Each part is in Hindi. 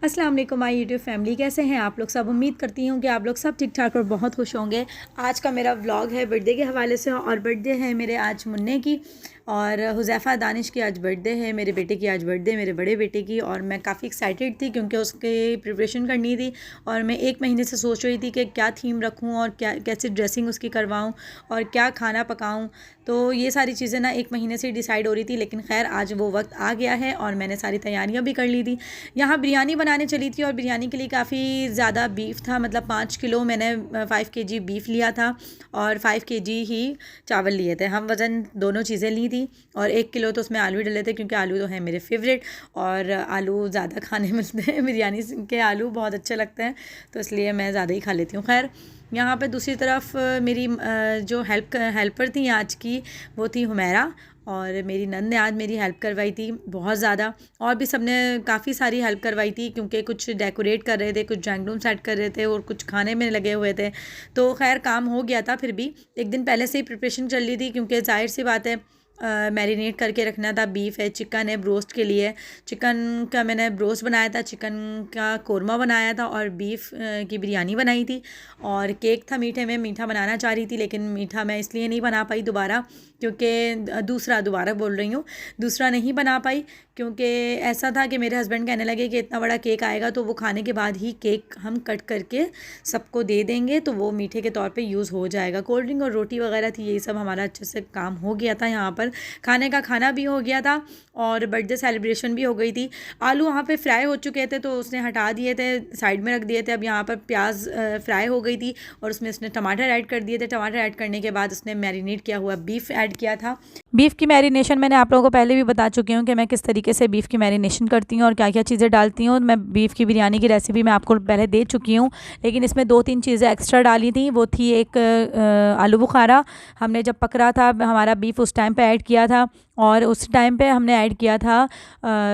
अस्सलाम वालेकुम माय यूट्यूब फैमिली, कैसे हैं आप लोग सब। उम्मीद करती हूँ कि आप लोग सब ठीक ठाक और बहुत खुश होंगे। आज का मेरा व्लॉग है बर्थडे के हवाले से, और बर्थडे है मेरे आज मुन्ने की और हुज़ैफ़ा दानिश की आज बर्थडे है। मेरे बेटे की आज बर्थडे, मेरे बड़े बेटे की। और मैं काफ़ी एक्साइटेड थी क्योंकि उसके प्रिपरेशन करनी थी और मैं एक महीने से सोच रही थी कि क्या थीम रखूँ और क्या कैसे ड्रेसिंग उसकी करवाऊँ और क्या खाना पकाऊँ। तो ये सारी चीज़ें ना एक महीने से डिसाइड हो रही थी, लेकिन खैर आज वो वक्त आ गया है और मैंने सारी तैयारियां भी कर ली थी। यहाँ बिरयानी बनाने चली थी और बिरयानी के लिए काफ़ी ज़्यादा बीफ था, मतलब 5 किलो मैंने 5 kg बीफ लिया था और 5 kg ही चावल लिए थे। हम वज़न दोनों चीज़ें ली थी और 1 किलो तो उसमें आलू डले थे क्योंकि आलू तो है मेरे फेवरेट और आलू ज़्यादा खाने मिलते हैं। बिरयानी के आलू बहुत अच्छे लगते हैं तो इसलिए मैं ज़्यादा ही खा लेती हूँ। खैर यहाँ पे दूसरी तरफ मेरी जो हेल्पर थी आज की वो थी हुमैरा, और मेरी नंद ने आज मेरी हेल्प करवाई थी बहुत ज़्यादा। और भी सबने काफ़ी सारी हेल्प करवाई थी क्योंकि कुछ डेकोरेट कर रहे थे, कुछ ड्राइंग रूम सेट कर रहे थे और कुछ खाने में लगे हुए थे। तो खैर काम हो गया था। फिर भी एक दिन पहले से ही प्रिपरेशन चल रही थी क्योंकि जाहिर सी बात है मैरिनेट करके रखना था। बीफ है, चिकन है ब्रोस्ट के लिए। चिकन का मैंने ब्रोस्ट बनाया था, चिकन का कोरमा बनाया था और बीफ की बिरयानी बनाई थी। और केक था मीठे में, मीठा बनाना चाह रही थी लेकिन मीठा मैं इसलिए नहीं बना पाई दोबारा क्योंकि दोबारा बोल रही हूँ, दूसरा नहीं बना पाई क्योंकि ऐसा था कि मेरे हस्बैंड कहने लगे कि इतना बड़ा केक आएगा तो वो खाने के बाद ही केक हम कट करके सबको दे देंगे तो वो मीठे के तौर पे यूज़ हो जाएगा। कोल्ड ड्रिंक और रोटी वगैरह थी, यही सब हमारा अच्छे से काम हो गया था। यहाँ पर खाने का खाना भी हो गया था और बर्थडे सेलिब्रेशन भी हो गई थी। आलू वहाँ पे फ्राई हो चुके थे तो उसने हटा दिए थे, साइड में रख दिए थे। अब यहाँ पर प्याज फ्राई हो गई थी और उसमें उसने टमाटर ऐड कर दिए थे। टमाटर ऐड करने के बाद उसने मैरिनेट किया हुआ बीफ ऐड किया था। बीफ की मैरिनेशन मैंने आप लोगों को पहले भी बता चुकी हूँ कि मैं किस तरीके से बीफ की मैरिनेशन करती हूँ और क्या क्या चीज़ें डालती हूँ। मैं बीफ की बिरयानी की रेसिपी मैं आपको पहले दे चुकी हूँ, लेकिन इसमें 2-3 चीज़ें एक्स्ट्रा डाली थी। वो थी एक आलू बुखारा, हमने जब पक रहा था हमारा बीफ उस टाइम पे ऐड किया था। और उस टाइम पे हमने ऐड किया था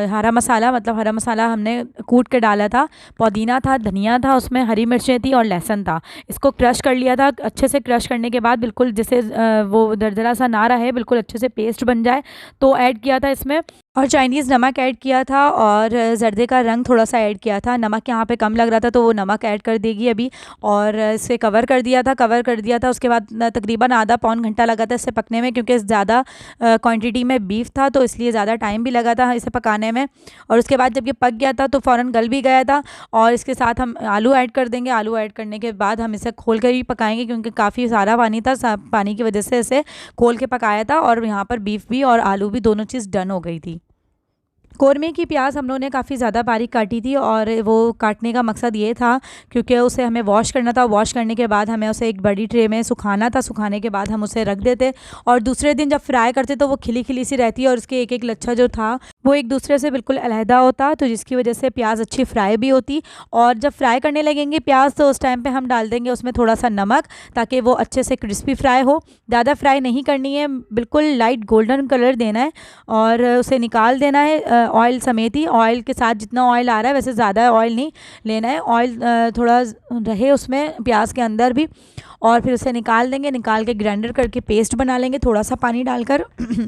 हरा मसाला, मतलब हरा मसाला हमने कूट के डाला था। पुदीना था, धनिया था, उसमें हरी मिर्चें थी और लहसुन था। इसको क्रश कर लिया था। अच्छे से क्रश करने के बाद बिल्कुल जैसे वो दरदरा सा ना रहे, बिल्कुल अच्छे से पेस्ट बन जाए तो ऐड किया था इसमें। और चाइनीज़ नमक ऐड किया था और जर्दे का रंग थोड़ा सा ऐड किया था। नमक यहाँ पे कम लग रहा था तो वो नमक ऐड कर देगी अभी। और इसे कवर कर दिया था। उसके बाद तकरीबन आधा पौन घंटा लगा था इसे पकने में क्योंकि ज़्यादा क्वांटिटी में बीफ था तो इसलिए ज़्यादा टाइम भी लगा था इसे पकाने में। और उसके बाद जब ये पक गया था तो फ़ौरन गल भी गया था। और इसके साथ हम आलू ऐड कर देंगे। आलू ऐड करने के बाद हम इसे खोल कर ही पकाएंगे क्योंकि काफ़ी सारा पानी था, पानी की वजह से इसे खोल के पकाया था। और यहाँ पर बीफ भी और आलू भी दोनों चीज़ डन हो गई थी। कौरमे की प्याज हम लोगों ने काफ़ी ज़्यादा बारीक काटी थी और वो काटने का मकसद ये था क्योंकि उसे हमें वॉश करना था। वॉश करने के बाद हमें उसे एक बड़ी ट्रे में सुखाना था। सुखाने के बाद हम उसे रख देते और दूसरे दिन जब फ्राई करते तो वो खिली खिली सी रहती है और उसके एक एक लच्छा जो था वो एक दूसरे से बिल्कुल अलहदा होता, तो जिसकी वजह से प्याज अच्छी फ्राई भी होती। और जब फ्राई करने लगेंगे प्याज तो उस टाइम पर हम डाल देंगे उसमें थोड़ा सा नमक ताकि वो अच्छे से क्रिस्पी फ्राई हो। ज़्यादा फ्राई नहीं करनी है, बिल्कुल लाइट गोल्डन कलर देना है और उसे निकाल देना है ऑयल समेत ही। ऑयल के साथ जितना ऑयल आ रहा है वैसे ज़्यादा ऑयल नहीं लेना है, ऑयल थोड़ा रहे उसमें प्याज के अंदर भी। और फिर उसे निकाल देंगे, निकाल के ग्राइंडर करके पेस्ट बना लेंगे थोड़ा सा पानी डालकर।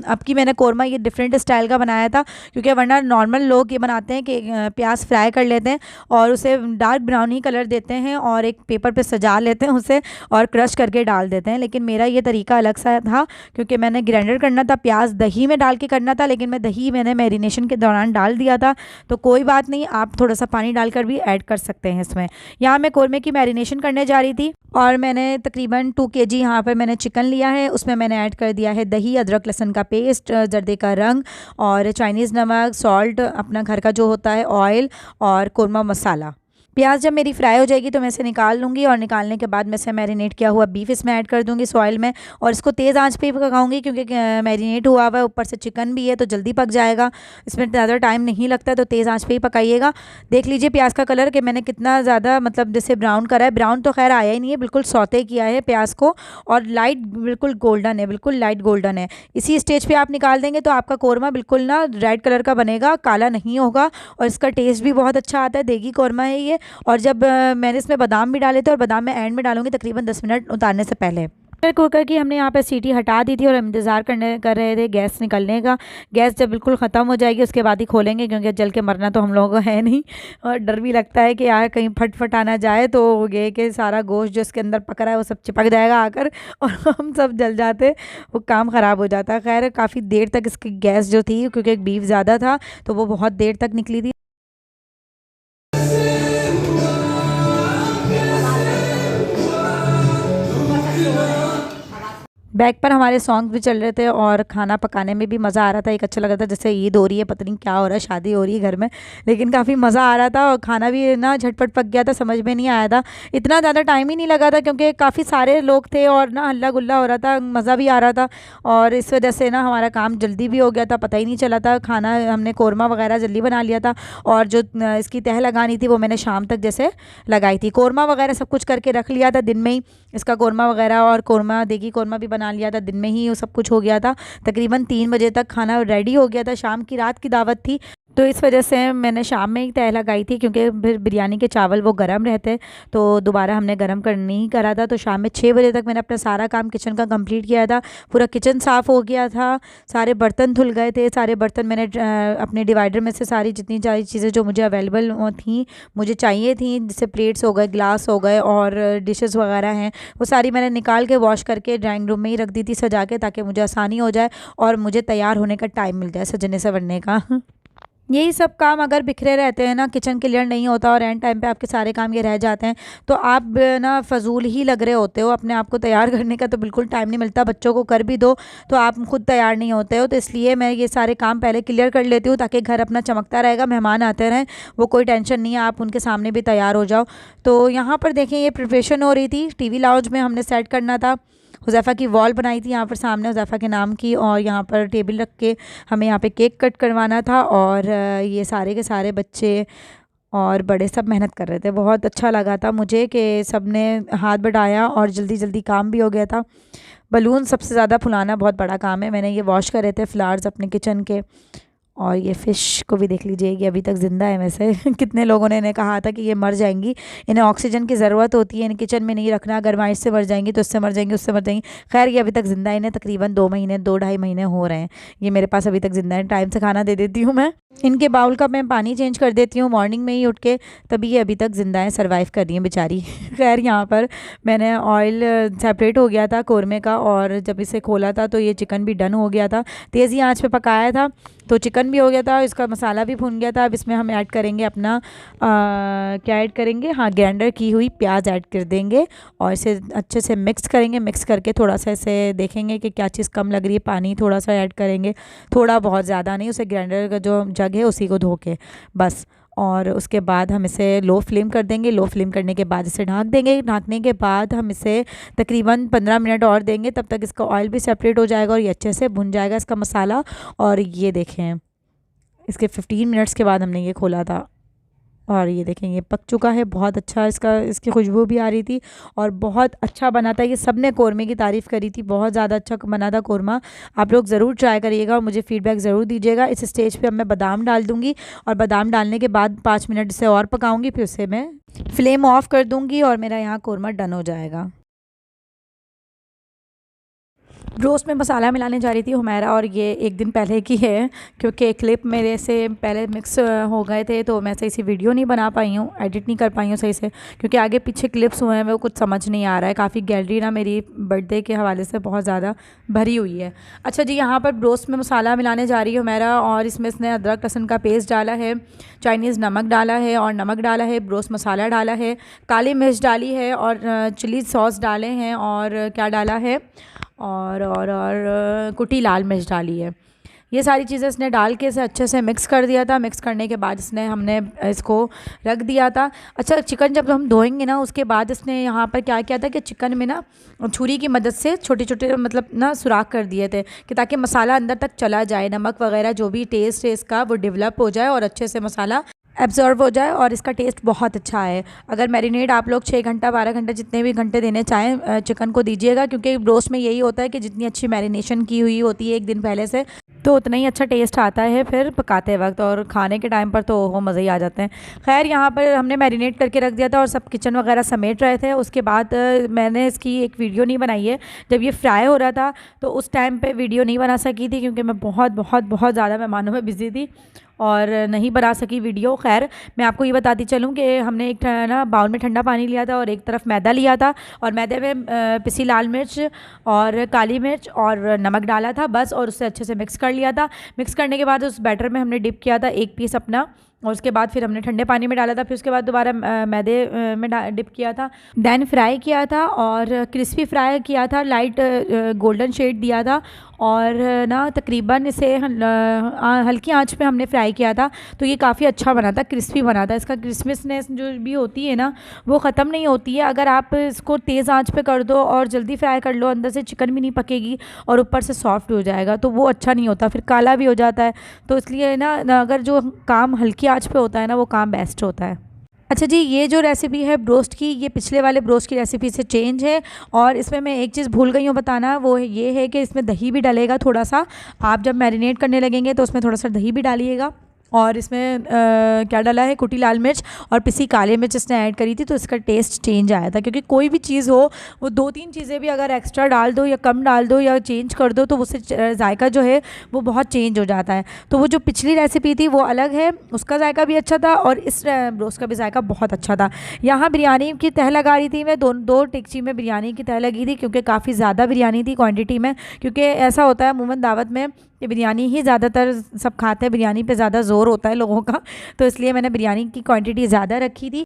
अब की मैंने कोरमा ये डिफरेंट स्टाइल का बनाया था क्योंकि वरना नॉर्मल लोग ये बनाते हैं कि प्याज फ्राई कर लेते हैं और उसे डार्क ब्राउन ही कलर देते हैं और एक पेपर पे सजा लेते हैं उसे और क्रश करके डाल देते हैं। लेकिन मेरा ये तरीका अलग सा था क्योंकि मैंने ग्राइंडर करना था, प्याज दही में डाल के करना था, लेकिन मैं दही मैंने मैरिनेशन के दौरान डाल दिया था। तो कोई बात नहीं, आप थोड़ा सा पानी डालकर भी ऐड कर सकते हैं इसमें। यहाँ मैं कोरमे की मैरिनेशन करने जा रही थी और मैंने तकरीबन 2 kg यहाँ पर मैंने चिकन लिया है। उसमें मैंने ऐड कर दिया है दही, अदरक लहसुन का पेस्ट, जर्दे का रंग और चाइनीज़ नमक, सॉल्ट, अपना घर का जो होता है ऑयल और कोरमा मसाला। प्याज जब मेरी फ्राई हो जाएगी तो मैं इसे निकाल लूँगी और निकालने के बाद मैं इसे मैरिनेट किया हुआ बीफ इसमें ऐड कर दूँगी इस ऑयल में और इसको तेज़ आंच पे ही पकाऊंगी क्योंकि मैरिनेट हुआ हुआ है, ऊपर से चिकन भी है तो जल्दी पक जाएगा। इसमें ज़्यादा टाइम नहीं लगता तो तेज़ आंच पे ही पकाइएगा। देख लीजिए प्याज का कलर कि मैंने कितना ज़्यादा मतलब जैसे ब्राउन करा है। ब्राउन तो खैर आया ही नहीं है, बिल्कुल सौते किया है प्याज को और लाइट बिल्कुल गोल्डन है, बिल्कुल लाइट गोल्डन है। इसी स्टेज पर आप निकाल देंगे तो आपका कौरमा बिल्कुल ना रेड कलर का बनेगा, काला नहीं होगा और इसका टेस्ट भी बहुत अच्छा आता है। देगी कौरमा है ये। और जब मैंने इसमें बादाम भी डाले थे और बादाम मैं एंड में डालूंगी तकरीबन 10 मिनट उतारने से पहले। कुकर की हमने यहाँ पे सीटी हटा दी थी और हम इंतज़ार कर रहे थे गैस निकलने का। गैस जब बिल्कुल ख़त्म हो जाएगी उसके बाद ही खोलेंगे, क्योंकि जल के मरना तो हम लोगों को है नहीं, और डर भी लगता है कि यार कहीं फट ना जाए तो ये कि सारा गोश्त जो इसके अंदर पक रहा है वो सब चिपक जाएगा आकर और हम सब जल जाते, वो काम ख़राब हो जाता। खैर काफ़ी देर तक इसकी गैस जो थी, क्योंकि बीफ ज़्यादा था तो वो बहुत देर तक निकली थी। बैक पर हमारे सॉन्ग भी चल रहे थे और खाना पकाने में भी मज़ा आ रहा था। एक अच्छा लग रहा था जैसे ईद हो रही है, पता नहीं क्या हो रहा है, शादी हो रही है घर में, लेकिन काफ़ी मज़ा आ रहा था और खाना भी ना झटपट पक गया था, समझ में नहीं आया था। इतना ज़्यादा टाइम ही नहीं लगा था क्योंकि काफ़ी सारे लोग थे और ना हल्ला गुल्ला हो रहा था, मज़ा भी आ रहा था और इस वजह से ना हमारा काम जल्दी भी हो गया था, पता ही नहीं चला था। खाना हमने कौरमा वगैरह जल्दी बना लिया था और जो इसकी तह लगानी थी वो मैंने शाम तक जैसे लगाई थी। कौरमा वगैरह सब कुछ करके रख लिया था दिन में ही, इसका कौरमा वगैरह और कौरमा देगी कौरमा भी बना लिया था दिन में ही, वो सब कुछ हो गया था। तकरीबन 3 बजे तक खाना रेडी हो गया था। शाम की रात की दावत थी तो इस वजह से मैंने शाम में ही तय लगाई थी, क्योंकि फिर बिरयानी के चावल वो गर्म रहते तो दोबारा हमने गर्म करनी ही करा था। तो शाम में 6 बजे तक मैंने अपना सारा काम किचन का कंप्लीट किया था। पूरा किचन साफ़ हो गया था, सारे बर्तन धुल गए थे। सारे बर्तन मैंने अपने डिवाइडर में से सारी जितनी सारी चीज़ें जो मुझे अवेलेबल थी, मुझे चाहिए थी, जैसे प्लेट्स हो गए, ग्लास हो गए और डिशेस वगैरह हैं, वो सारी मैंने निकाल के वॉश करके ड्राइंग रूम में ही रख दी थी सजा के, ताकि मुझे आसानी हो जाए और मुझे तैयार होने का टाइम मिल जाए सजने संवरने का। यही सब काम अगर बिखरे रहते हैं ना, किचन क्लियर नहीं होता और एंड टाइम पे आपके सारे काम ये रह जाते हैं, तो आप ना फजूल ही लग रहे होते हो। अपने आप को तैयार करने का तो बिल्कुल टाइम नहीं मिलता, बच्चों को कर भी दो तो आप खुद तैयार नहीं होते हो। तो इसलिए मैं ये सारे काम पहले क्लियर कर लेती हूँ ताकि घर अपना चमकता रहेगा, मेहमान आते रहें, वो कोई टेंशन नहीं है, आप उनके सामने भी तैयार हो जाओ। तो यहाँ पर देखें ये प्रिपरेशन हो रही थी, टीवी लाउंज में हमने सेट करना था। हुज़ैफ़ा की वॉल बनाई थी यहाँ पर सामने हुज़ैफ़ा के नाम की, और यहाँ पर टेबल रख के हमें यहाँ पे केक कट करवाना था। और ये सारे के सारे बच्चे और बड़े सब मेहनत कर रहे थे। बहुत अच्छा लगा था मुझे कि सब ने हाथ बढ़ाया और जल्दी जल्दी काम भी हो गया था। बलून सबसे ज़्यादा फुलाना बहुत बड़ा काम है। मैंने ये वॉश करे थे फ्लावर्स अपने किचन के। और ये फ़िश को भी देख लीजिए कि अभी तक ज़िंदा है वैसे कितने लोगों ने इन्हें कहा था कि ये मर जाएंगी, इन्हें ऑक्सीजन की ज़रूरत होती है, इन्हें किचन में नहीं रखना, गर्माइश से मर जाएंगी तो इससे मर जाएंगी, उससे मर जाएंगी। खैर ये अभी तक ज़िंदा है, इन्हें तकरीबन 2 महीने 2-2.5 महीने हो रहे हैं, ये मेरे पास अभी तक ज़िंदा है। टाइम से खाना दे देती हूँ मैं, इनके बाउल का मैं पानी चेंज कर देती हूँ मॉर्निंग में ही उठ के, तभी ये अभी तक ज़िंदा है, सर्वाइव कर रही हैं बेचारी। खैर यहाँ पर मैंने ऑयल सेपरेट हो गया था कौरमे का, और जब इसे खोला था तो ये चिकन भी डन हो गया था। तेज़ी आँच पे पकाया था तो चिकन भी हो गया था, इसका मसाला भी भुन गया था। अब इसमें हम ऐड करेंगे अपना क्या ऐड करेंगे, हाँ ग्राइंडर की हुई प्याज ऐड कर देंगे और इसे अच्छे से मिक्स करेंगे। मिक्स करके थोड़ा सा इसे देखेंगे कि क्या चीज़ कम लग रही है, पानी थोड़ा सा ऐड करेंगे, थोड़ा बहुत ज़्यादा नहीं, उसे ग्राइंडर का जो जग है उसी को धो के बस। और उसके बाद हम इसे लो फ्लेम कर देंगे। लो फ्लेम करने के बाद इसे ढक देंगे। ढकने के बाद हम इसे तकरीबन 15 मिनट और देंगे, तब तक इसका ऑयल भी सेपरेट हो जाएगा और ये अच्छे से भुन जाएगा इसका मसाला। और ये देखें इसके 15 मिनट्स के बाद हमने ये खोला था और ये देखें ये पक चुका है। बहुत अच्छा इसकी खुशबू भी आ रही थी और बहुत अच्छा बना था। ये सब ने कौरमे की तारीफ़ करी थी, बहुत ज़्यादा अच्छा बना था कौरमा। आप लोग ज़रूर ट्राई करिएगा और मुझे फ़ीडबैक ज़रूर दीजिएगा। इस स्टेज पे अब मैं बादाम डाल दूँगी और बादाम डालने के बाद 5 मिनट इसे और पकाऊँगी, फिर उसे मैं फ्लेम ऑफ़ कर दूँगी और मेरा यहाँ कौरमा डन हो जाएगा। रोस्ट में मसाला मिलाने जा रही थी हुमैरा, और ये एक दिन पहले की है क्योंकि क्लिप मेरे से पहले मिक्स हो गए थे तो मैं सही से वीडियो नहीं बना पाई हूँ, एडिट नहीं कर पाई हूँ सही से, क्योंकि आगे पीछे क्लिप्स हुए हैं वो कुछ समझ नहीं आ रहा है। काफ़ी गैलरी ना मेरी बर्थडे के हवाले से बहुत ज़्यादा भरी हुई है। अच्छा जी, यहाँ पर रोस्ट में मसाला मिलाने जा रही है हुमैरा और इसमें इसने अदरक लहसुन का पेस्ट डाला है, चाइनीज़ नमक डाला है और नमक डाला है, रोस्ट मसाला डाला है, काली मिर्च डाली है और चिली सॉस डाले हैं और क्या डाला है और कुटी लाल मिर्च डाली है। ये सारी चीज़ें इसने डाल के इसे अच्छे से मिक्स कर दिया था। मिक्स करने के बाद हमने इसको रख दिया था। अच्छा, चिकन जब हम धोएंगे ना उसके बाद इसने यहाँ पर क्या किया था कि चिकन में ना छुरी की मदद से छोटे छोटे मतलब ना सुराख कर दिए थे कि ताकि मसाला अंदर तक चला जाए, नमक वगैरह जो भी टेस्ट है इसका वो डेवलप हो जाए और अच्छे से मसाला एब्ज़ॉर्व हो जाए और इसका टेस्ट बहुत अच्छा है। अगर मैरिनेट आप लोग 6 घंटा 12 घंटे जितने भी घंटे देने चाहें चिकन को दीजिएगा, क्योंकि रोस्ट में यही होता है कि जितनी अच्छी मैरिनेशन की हुई होती है एक दिन पहले से, तो उतना ही अच्छा टेस्ट आता है फिर पकाते वक्त, और खाने के टाइम पर तो वो मज़े ही आ जाते हैं। खैर यहाँ पर हमने मैरिनेट करके रख दिया था और सब किचन वगैरह समेट रहे थे। उसके बाद मैंने इसकी एक वीडियो नहीं बनाई है। जब ये फ्राई हो रहा था तो उस टाइम पे वीडियो नहीं बना सकी थी, क्योंकि मैं बहुत बहुत बहुत ज़्यादा मेहमानों में बिज़ी थी और नहीं बना सकी वीडियो। खैर मैं आपको ये बताती चलूँ कि हमने एक ना बाउल में ठंडा पानी लिया था और एक तरफ मैदा लिया था, और मैदे में पिसी लाल मिर्च और काली मिर्च और नमक डाला था बस, और उससे अच्छे से मिक्स कर लिया था। मिक्स करने के बाद उस बैटर में हमने डिप किया था एक पीस अपना, और उसके बाद फिर हमने ठंडे पानी में डाला था। फिर उसके बाद दोबारा मैदे में डिप किया था, दैन फ्राई किया था और क्रिस्पी फ्राई किया था, लाइट गोल्डन शेड दिया था, और ना तकरीबन इसे हल्की आंच पे हमने फ्राई किया था। तो ये काफ़ी अच्छा बना था, क्रिस्पी बना था। इसका क्रिस्पीनेस जो भी होती है ना वो ख़त्म नहीं होती है अगर आप इसको तेज़ आंच पे कर दो और जल्दी फ्राई कर लो, अंदर से चिकन भी नहीं पकेगी और ऊपर से सॉफ्ट हो जाएगा, तो वो अच्छा नहीं होता, फिर काला भी हो जाता है। तो इसलिए ना अगर जो काम हल्की आंच पे होता है ना वो काम बेस्ट होता है। अच्छा जी, ये जो रेसिपी है ब्रोस्ट की, ये पिछले वाले ब्रोस्ट की रेसिपी से चेंज है, और इसमें मैं एक चीज़ भूल गई हूँ बताना, वो ये है कि इसमें दही भी डलेगा थोड़ा सा। आप जब मैरिनेट करने लगेंगे तो उसमें थोड़ा सा दही भी डालिएगा। और इसमें क्या डाला है, कुटी लाल मिर्च और पिसी काली मिर्च इसने ऐड करी थी, तो इसका टेस्ट चेंज आया था। क्योंकि कोई भी चीज़ हो, वो 2-3 चीज़ें भी अगर एक्स्ट्रा डाल दो या कम डाल दो या चेंज कर दो तो उससे जायका जो है वो बहुत चेंज हो जाता है। तो वो जो पिछली रेसिपी थी वो अलग है, उसका जायका भी अच्छा था, और इस रोस्ट का भी जायका बहुत अच्छा था। यहाँ बिरयानी की तह लगा रही थी मैं, दो टेक्ची में बिरयानी की तह लगी थी, क्योंकि काफ़ी ज़्यादा बिरयानी थी क्वान्टिटी में। क्योंकि ऐसा होता है अमूमन दावत में कि बिरयानी ही ज़्यादातर सब खाते हैं, बिरयानी पे ज़्यादा ज़ोर होता है लोगों का, तो इसलिए मैंने बिरयानी की क्वांटिटी ज़्यादा रखी थी।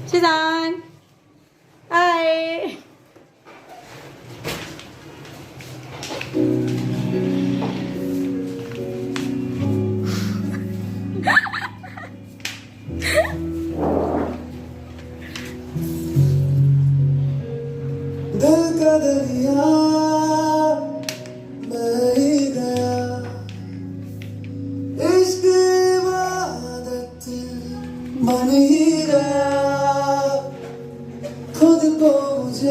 शिजान हाय, दिल का दरिया मैं ही गया, इश्क इबादत बन ही गया, खुद को मुझे।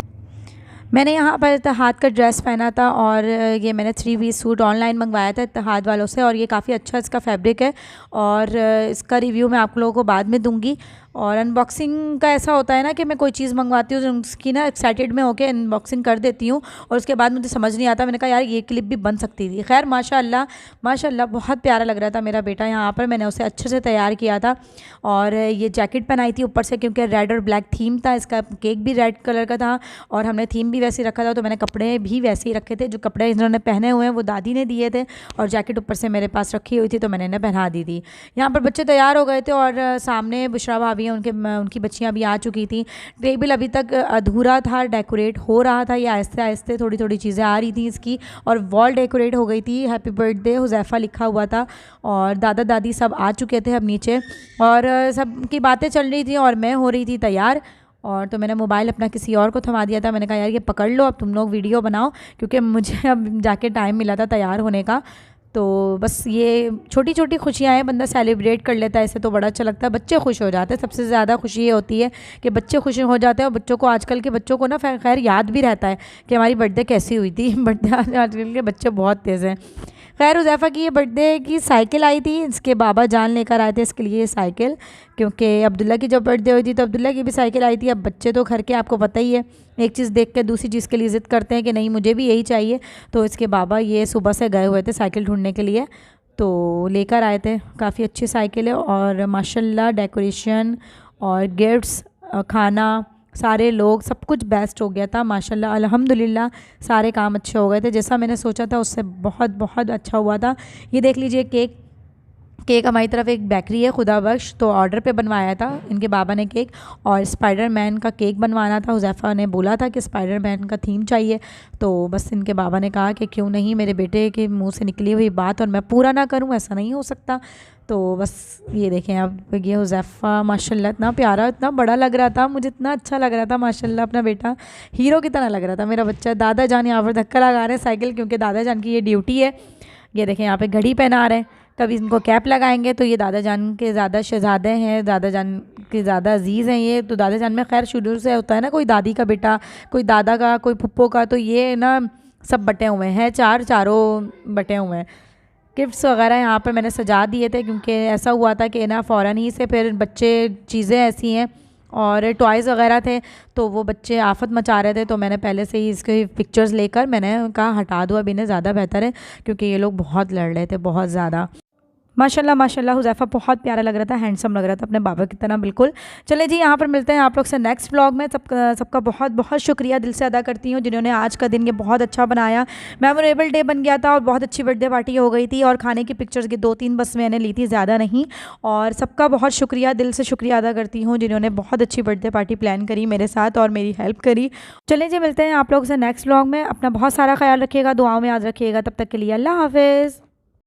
मैंने यहाँ पर इत्तेहाद का ड्रेस पहना था, और ये मैंने 3 पीस सूट ऑनलाइन मंगवाया था इत्तेहाद वालों से, और ये काफ़ी अच्छा इसका फैब्रिक है, और इसका रिव्यू मैं आप लोगों को बाद में दूंगी। और अनबॉक्सिंग का ऐसा होता है ना कि मैं कोई चीज़ मंगवाती हूँ तो उसकी ना एक्साइटेड में होकर अनबॉक्सिंग कर देती हूँ, और उसके बाद मुझे समझ नहीं आता। मैंने कहा यार ये क्लिप भी बन सकती थी। खैर माशाल्लाह माशाल्लाह बहुत प्यारा लग रहा था मेरा बेटा यहाँ पर, मैंने उसे अच्छे से तैयार किया था। और ये जैकेट पहनाई थी ऊपर से, क्योंकि रेड और ब्लैक थीम था इसका, केक भी रेड कलर का था और हमने थीम भी वैसे ही रखा था, तो मैंने कपड़े भी वैसे ही रखे थे। जो कपड़े इन्होंने पहने हुए हैं वो दादी ने दिए थे, और जैकेट ऊपर से मेरे पास रखी हुई थी तो मैंने इन्हें पहना दी थी। यहाँ पर बच्चे तैयार हो गए थे, और सामने बुशरा भाभी हैं, उनकी बच्चियाँ भी आ चुकी थी। टेबल अभी तक अधूरा था, डेकोरेट हो रहा था, ये आहिस्ते आहिस्ते थोड़ी थोड़ी चीज़ें आ रही थी इसकी, और वॉल डेकोरेट हो गई थी, हैप्पी बर्थडे हुज़ैफ़ा लिखा हुआ था, और दादा दादी सब आ चुके थे अब नीचे, और सब की बातें चल रही थी और मैं हो रही थी तैयार। और तो मैंने मोबाइल अपना किसी और को थमा दिया था, मैंने कहा यार ये पकड़ लो, अब तुम लोग वीडियो बनाओ, क्योंकि मुझे अब जाके टाइम मिला था तैयार होने का। तो बस ये छोटी छोटी खुशियाँ हैं, बंदा सेलिब्रेट कर लेता है, इससे तो बड़ा अच्छा लगता है। बच्चे खुश हो जाते हैं, सबसे ज़्यादा खुशी ये होती है कि बच्चे खुश हो जाते हैं, और बच्चों को, आजकल के बच्चों को ना खैर याद भी रहता है कि हमारी बर्थडे कैसी हुई थी। बर्थडे आजकल के बच्चे बहुत तेज़ हैं। खैर हुज़ैफ़ा की ये बर्थडे की साइकिल आई थी, इसके बाबा जान लेकर आए थे इसके लिए साइकिल, क्योंकि अब्दुल्ला की जब बर्थडे हुई थी तो अब्दुल्ला की भी साइकिल आई थी। अब बच्चे तो घर के आपको पता ही है, एक चीज़ देख के दूसरी चीज़ के लिए ज़िद करते हैं कि नहीं मुझे भी यही चाहिए। तो इसके बाबा ये सुबह से गए हुए थे साइकिल ढूंढने के लिए, तो लेकर आए थे। काफ़ी अच्छी साइकिल है, और माशाल्लाह डेकोरेशन और गिफ्ट्स, खाना, सारे लोग, सब कुछ बेस्ट हो गया था माशाल्लाह अल्हम्दुलिल्लाह। सारे काम अच्छे हो गए थे, जैसा मैंने सोचा था उससे बहुत बहुत अच्छा हुआ था। ये देख लीजिए केक केक हमारी तरफ एक बेकरी है खुदा बख्श, तो ऑर्डर पे बनवाया था इनके बाबा ने केक, और स्पाइडरमैन का केक बनवाना था। हुज़ैफ़ा ने बोला था कि स्पाइडरमैन का थीम चाहिए, तो बस इनके बाबा ने कहा कि क्यों नहीं, मेरे बेटे के मुंह से निकली हुई बात और मैं पूरा ना करूं, ऐसा नहीं हो सकता। तो बस ये देखें अब, ये हुज़ैफ़ा माशाल्लाह इतना प्यारा, इतना बड़ा लग रहा था, मुझे इतना अच्छा लग रहा था माशाल्लाह, अपना बेटा हीरो की तरह लग रहा था मेरा बच्चा। दादा जान यहाँ पर धक्का लगा रहे हैं साइकिल, क्योंकि दादा जान की ये ड्यूटी है। ये देखें यहाँ पे घड़ी पहना रहे हैं, कभी इनको कैप लगाएंगे तो ये दादा जान के ज़्यादा शहज़ादे हैं, दादा जान के ज़्यादा अजीज़ हैं ये। तो दादा जान में खैर शुरू से होता है ना, कोई दादी का बेटा, कोई दादा का, कोई फुप्पो का, तो ये ना सब बटे हुए हैं, चारों बटे हुए हैं। गिफ्ट्स वगैरह यहाँ पर मैंने सजा दिए थे, क्योंकि ऐसा हुआ था कि ना फ़ौरन ही से फिर बच्चे, चीज़ें ऐसी हैं और टॉयज़ वगैरह थे तो वो बच्चे आफत मचा रहे थे, तो मैंने पहले से ही इसके पिक्चर्स लेकर मैंने कहा हटा दो अब इन्हें, ज़्यादा बेहतर है, क्योंकि ये लोग बहुत लड़ रहे थे, बहुत ज़्यादा। माशाल्लाह माशाल्लाह हुज़ैफ़ा बहुत प्यारा लग रहा था, हैंडसम लग रहा था अपने बाबा की तरह बिल्कुल। चले जी, यहाँ पर मिलते हैं आप लोग से नेक्स्ट व्लॉग में। सबका बहुत बहुत शुक्रिया दिल से अदा करती हूँ जिन्होंने आज का दिन ये बहुत अच्छा बनाया, मेमोरेबल डे बन गया था और बहुत अच्छी बर्थडे पार्टी हो गई थी, और खाने की पिक्चर्स की 2-3 बस मैंने ली थी, ज़्यादा नहीं। और सबका बहुत शुक्रिया, दिल से शुक्रिया अदा करती हूँ जिन्होंने बहुत अच्छी बर्थडे पार्टी प्लान करी मेरे साथ और मेरी हेल्प करी। चलें जी, मिलते हैं आप लोग से नेक्स्ट व्लॉग में। अपना बहुत सारा ख्याल रखिएगा, दुआओं में याद रखिएगा, तब तक के लिए अल्लाह हाफ़िज़।